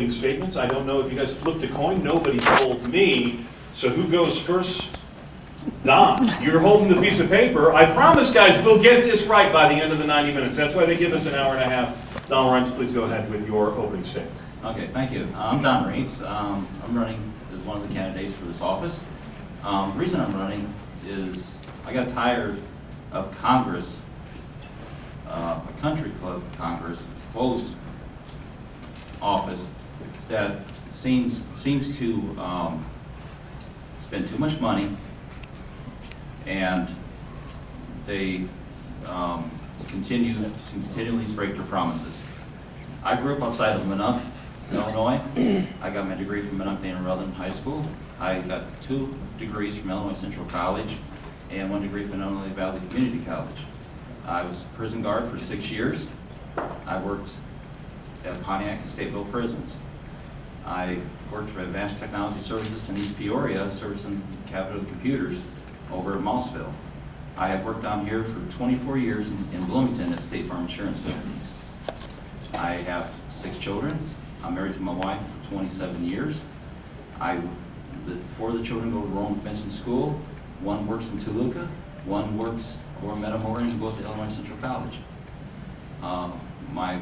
Statements. I don't know if you guys flipped a coin. Nobody told me. So who goes first? Don, you're holding the piece of paper. I promise, guys, we'll get this right by the end of the 90 minutes. That's why they give us an hour and a half. Don Lawrence, please go ahead with your opening statement. Okay, thank you. I'm Don Reitz. I'm running as one of the candidates for this office. The reason I'm running is I got tired of Congress, a country club Congress, closed office that seems to spend too much money, and they continually break their promises. I grew up outside of Minot, Illinois. I got my degree from Minot Dana Rutherford High School. I got 2 degrees from Illinois Central College and 1 degree from Illinois Valley Community College. I was prison guard for 6 years. I worked at Pontiac and Stateville prisons. I worked for Advanced Technology Services in East Peoria, servicing capital computers over at Mossville. I have worked down here for 24 years in Bloomington at State Farm Insurance Companies. I have 6 children. I'm married to my wife for 27 years. 4 of the children go to Rowan Benson School. 1 works in Toluca. 1 works for Metamorgan and goes to Illinois Central College. My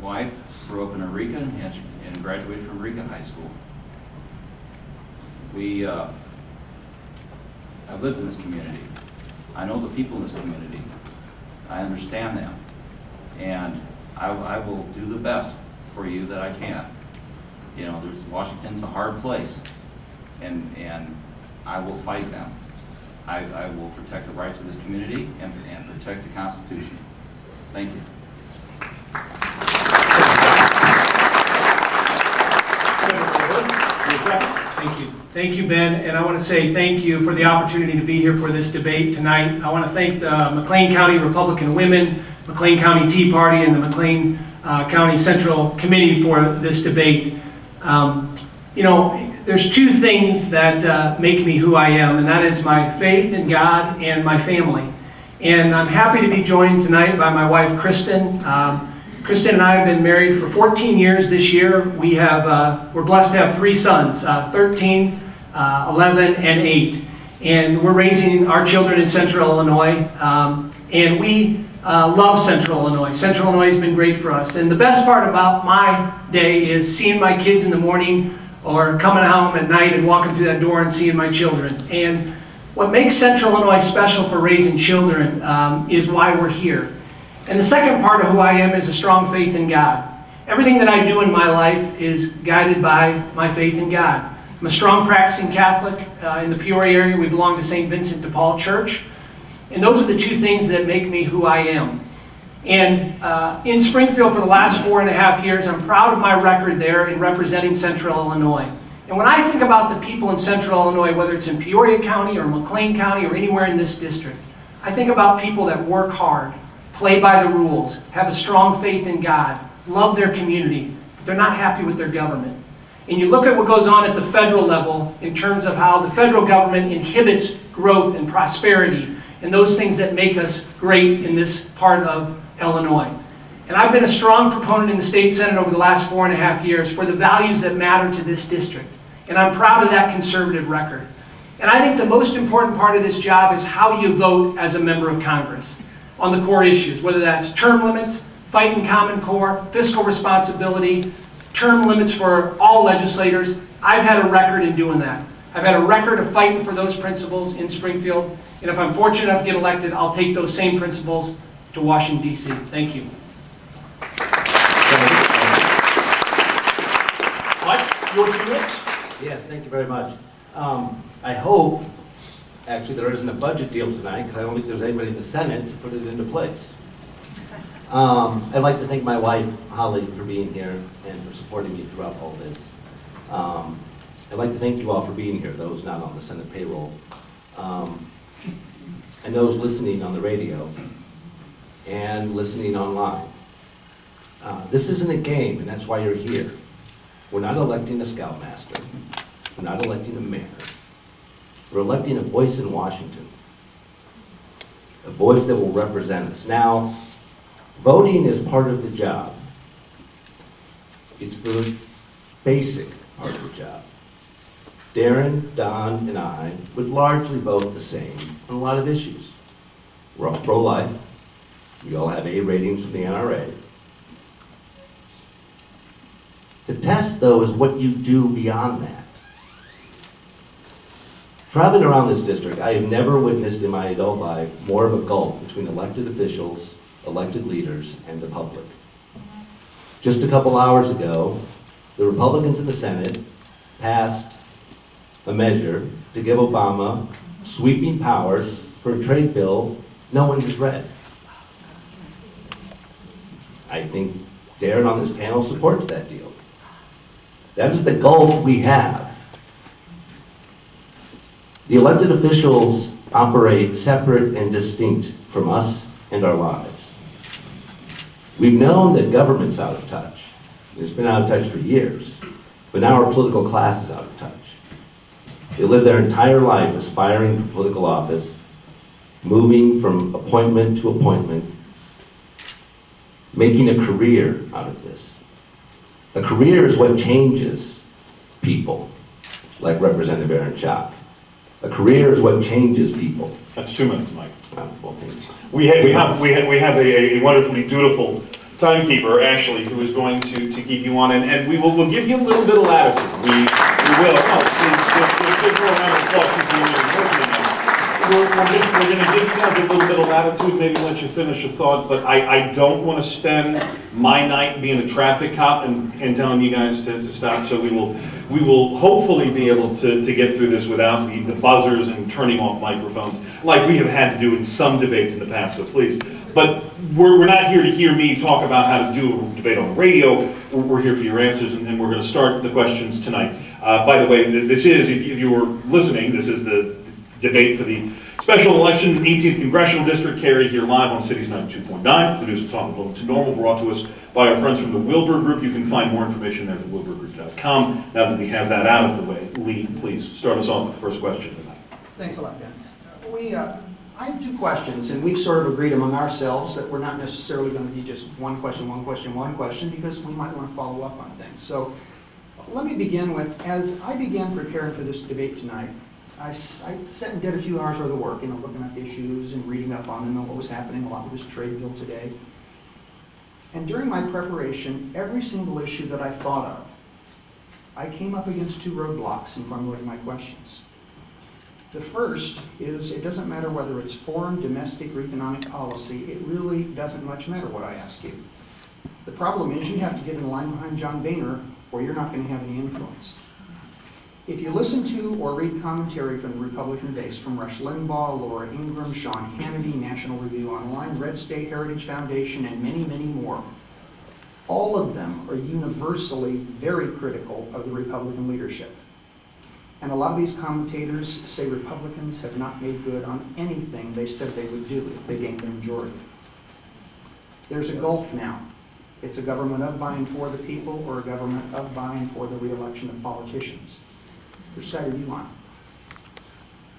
wife grew up in Eureka and graduated from Eureka High School. I've lived in this community. I know the people in this community. I understand them. And I will do the best for you that I can. You know, Washington's a hard place, and I will fight them. I will protect the rights of this community and protect the Constitution. Thank you. Thank you. Thank you, Ben, and I want to say thank you for the opportunity to be here for this debate tonight. I want to thank the McLean County Republican Women, McLean County Tea Party, and the McLean County Central Committee for this debate. You know, there's 2 things that make me who I am, and that is my faith in God and my family. And I'm happy to be joined tonight by my wife, Kristen. Kristen and I have been married for 14 years this year. We're blessed to have 3 sons, 13, 11, and 8. And we're raising our children in Central Illinois. And we love Central Illinois. Central Illinois has been great for us. And the best part about my day is seeing my kids in the morning or coming home at night and walking through that door and seeing my children. And what makes Central Illinois special for raising children is why we're here. And the second part of who I am is a strong faith in God. Everything that I do in my life is guided by my faith in God. I'm a strong practicing Catholic. In the Peoria area, we belong to St. Vincent de Paul Church. And those are the 2 things that make me who I am. And in Springfield for the last 4.5 years, I'm proud of my record there in representing Central Illinois. And when I think about the people in Central Illinois, whether it's in Peoria County or McLean County or anywhere in this district, I think about people that work hard, play by the rules, have a strong faith in God, love their community, but they're not happy with their government. And you look at what goes on at the federal level in terms of how the federal government inhibits growth and prosperity and those things that make us great in this part of Illinois. And I've been a strong proponent in the state Senate over the last 4.5 years for the values that matter to this district. And I'm proud of that conservative record. And I think the most important part of this job is how you vote as a member of Congress on the core issues, whether that's term limits, fighting Common Core, fiscal responsibility, term limits for all legislators. I've had a record in doing that. I've had a record of fighting for those principles in Springfield, and if I'm fortunate enough to get elected, I'll take those same principles to Washington, D.C. Thank you. Mike, your 2 minutes. Yes, thank you very much. I hope, actually, there isn't a budget deal tonight, because I don't think there's anybody in the Senate to put it into place. I'd like to thank my wife, Holly, for being here and for supporting me throughout all this. I'd like to thank you all for being here, those not on the Senate payroll, and those listening on the radio and listening online. This isn't a game, and that's why you're here. We're not electing a scoutmaster. We're not electing a mayor. We're electing a voice in Washington, a voice that will represent us. Now, voting is part of the job. It's the basic part of the job. Darren, Don, and I would largely vote the same on a lot of issues. We're all pro-life. We all have A ratings from the NRA. The test, though, is what you do beyond that. Traveling around this district, I have never witnessed in my adult life more of a gulf between elected officials, elected leaders, and the public. Just a couple hours ago, the Republicans in the Senate passed a measure to give Obama sweeping powers for a trade bill no one has read. I think Darren on this panel supports that deal. That is the gulf we have. The elected officials operate separate and distinct from us and our lives. We've known that government's out of touch. It's been out of touch for years, but now our political class is out of touch. They live their entire life aspiring for political office, moving from appointment to appointment, making a career out of this. A career is what changes people, like Representative Aaron Schock. A career is what changes people. That's 2 minutes, Mike. Well, thank you. We have a wonderfully dutiful timekeeper, Ashley, who is going to keep you on, and we'll give you a little bit of latitude. We will. Please give her a round of applause. She's doing it perfectly now. We're going to give you guys a little bit of latitude, maybe let you finish your thought, but I don't want to spend my night being a traffic cop and telling you guys to stop, so we will hopefully be able to get through this without the buzzers and turning off microphones, like we have had to do in some debates in the past, so please. But we're not here to hear me talk about how to do a debate on the radio. We're here for your answers, and we're going to start the questions tonight. By the way, this is, if you were listening, this is the debate for the special election 18th Congressional District, carried here live on Cities 92.9. The news and talk of to normal, brought to us by our friends from the Wilbur Group. You can find more information there at wilburgroup.com. Now that we have that out of the way, Lee, please start us off with the first question tonight. Thanks a lot, Ben. I have two questions, and we've sort of agreed among ourselves that we're not necessarily going to be just one question, because we might want to follow up on things. So let me begin with, as I began preparing for this debate tonight, I sat and did a few hours worth of work, looking up issues and reading up on them and what was happening a lot with this trade bill today. And during my preparation, every single issue that I thought of, I came up against two roadblocks in formulating my questions. The first is, it doesn't matter whether it's foreign, domestic, or economic policy, it really doesn't much matter what I ask you. The problem is you have to get in line behind John Boehner or you're not going to have any influence. If you listen to or read commentary from the Republican base, from Rush Limbaugh, Laura Ingraham, Sean Hannity, National Review Online, Red State Heritage Foundation, and many, many more, all of them are universally very critical of the Republican leadership. And a lot of these commentators say Republicans have not made good on anything they said they would do if they gained the majority. There's a gulf now. It's a government of by and for the people, or a government of by and for the re-election of politicians. Which side are you on?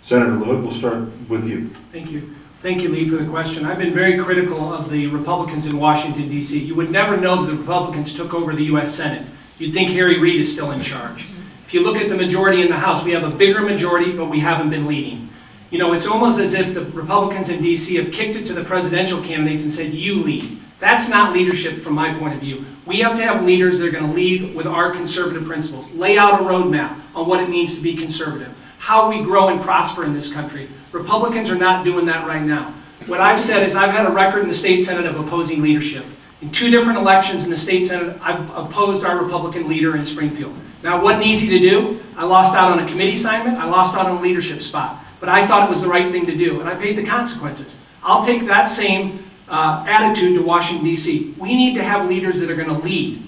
Senator Lewitt, we'll start with you. Thank you. Thank you, Lee, for the question. I've been very critical of the Republicans in Washington, D.C. You would never know that the Republicans took over the U.S. Senate. You'd think Harry Reid is still in charge. If you look at the majority in the House, we have a bigger majority, but we haven't been leading. It's almost as if the Republicans in D.C. have kicked it to the presidential candidates and said, you lead. That's not leadership from my point of view. We have to have leaders that are going to lead with our conservative principles, lay out a roadmap on what it means to be conservative, how we grow and prosper in this country. Republicans are not doing that right now. What I've said is I've had a record in the state Senate of opposing leadership. In 2 different elections in the state Senate, I've opposed our Republican leader in Springfield. Now, it wasn't easy to do. I lost out on a committee assignment. I lost out on a leadership spot. But I thought it was the right thing to do, and I paid the consequences. I'll take that same attitude to Washington, D.C. We need to have leaders that are going to lead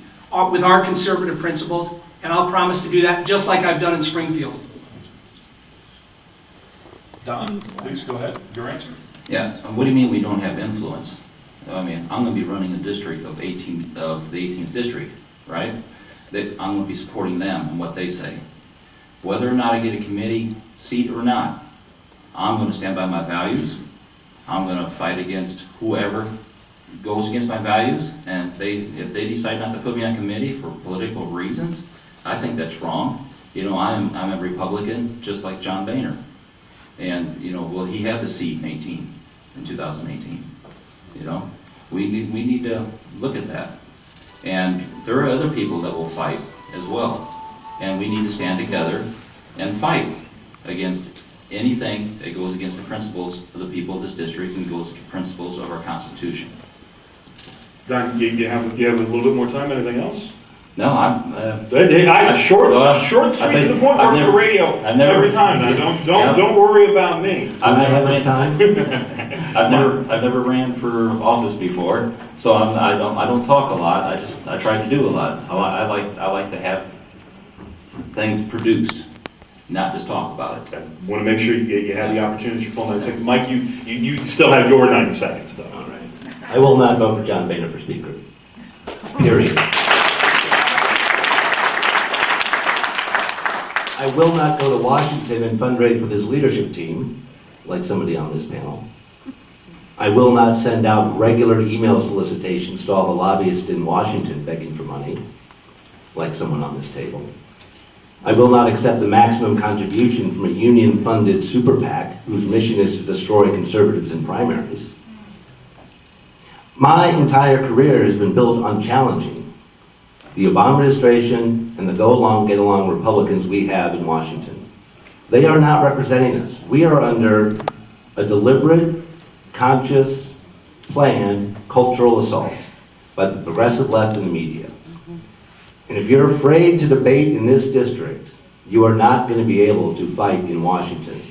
with our conservative principles, and I'll promise to do that just like I've done in Springfield. Don, please go ahead. Your answer. Yeah, what do you mean we don't have influence? I mean, I'm going to be running a district of the 18th district, right? That I'm going to be supporting them and what they say. Whether or not I get a committee seat or not, I'm going to stand by my values. I'm going to fight against whoever goes against my values, and if they decide not to put me on committee for political reasons, I think that's wrong. You know, I'm a Republican, just like John Boehner. And, you know, will he have the seat in 2018? You know, we need to look at that. And there are other people that will fight as well. And we need to stand together and fight against anything that goes against the principles of the people of this district and goes against the principles of our Constitution. Don, you have a little bit more time, anything else? No, Short, well, sweet I to think the point, I've works never- for radio I've never- every time. Now, Yeah. don't worry about me. Do I have this time? I've never ran for office before, so I don't talk a lot. I try to do a lot. I like to have things produced, not just talk about it. I want to make sure you have the opportunity for full 90 seconds. Mike, you still have your 90 seconds, though. All right. I will not vote for John Boehner for Speaker. Period. I will not go to Washington and fundraise with his leadership team, like somebody on this panel. I will not send out regular email solicitations to all the lobbyists in Washington begging for money, like someone on this table. I will not accept the maximum contribution from a union-funded super PAC whose mission is to destroy conservatives in primaries. My entire career has been built on challenging the Obama administration and the go-along, get-along Republicans we have in Washington. They are not representing us. We are under a deliberate, conscious, planned cultural assault by the progressive left and the media. And if you're afraid to debate in this district, you are not going to be able to fight in Washington.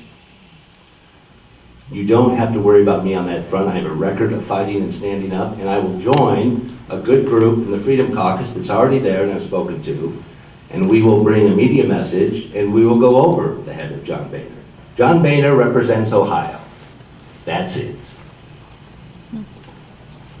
You don't have to worry about me on that front. I have a record of fighting and standing up, and I will join a good group in the Freedom Caucus that's already there and I've spoken to, and we will bring a media message and we will go over the head of John Boehner. John Boehner represents Ohio. That's it.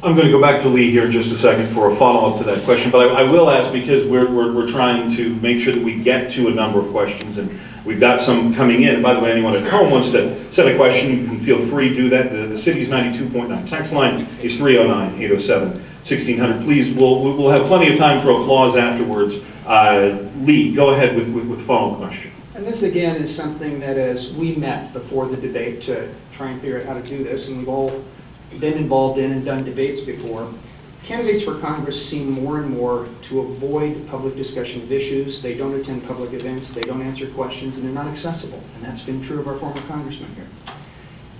I'm going to go back to Lee here in just a second for a follow-up to that question, but I will ask, because we're trying to make sure that we get to a number of questions, and we've got some coming in. And by the way, anyone at home wants to send a question, you can feel free to do that. The city's 92.9 text line is 309-807-1600. Please, we'll have plenty of time for applause afterwards. Lee, go ahead with follow-up question. And this again is something that as we met before the debate to try and figure out how to do this, and we've all been involved in and done debates before, candidates for Congress seem more and more to avoid public discussion of issues. They don't attend public events, they don't answer questions, and they're not accessible. And that's been true of our former congressman here.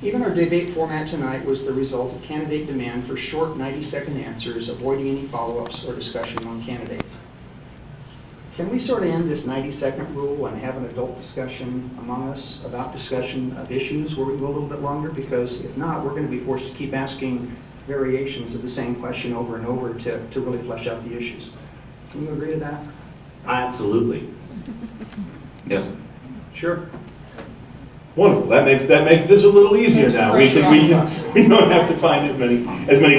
Even our debate format tonight was the result of candidate demand for short 90-second answers, avoiding any follow-ups or discussion on candidates. Can we sort of end this 90-second rule and have an adult discussion among us about discussion of issues where we can go a little bit longer? Because if not, we're going to be forced to keep asking variations of the same question over and over to really flesh out the issues. Can you agree to that? Absolutely. Yes. Sure. Wonderful. That makes this a little easier Takes the now. pressure off us. We don't have to find as many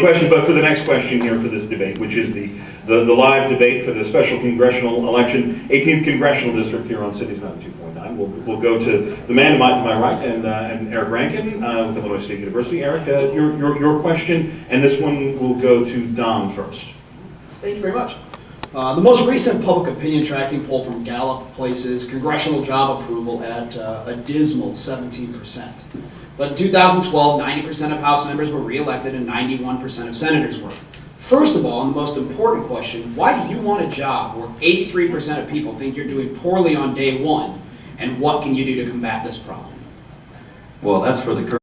questions. But for the next question here for this debate, which is the live debate for the special congressional election, 18th Congressional District here on Cities 92.9. We'll go to the man to my right and Eric Rankin with Illinois State University. Eric, your question, and this one will go to Don first. Thank you very much. The most recent public opinion tracking poll from Gallup places congressional job approval at a dismal 17%. But in 2012, 90% of House members were reelected and 91% of senators were. First of all, and the most important question, why do you want a job where 83% of people think you're doing poorly on day one, and what can you do to combat this problem? Well, that's for the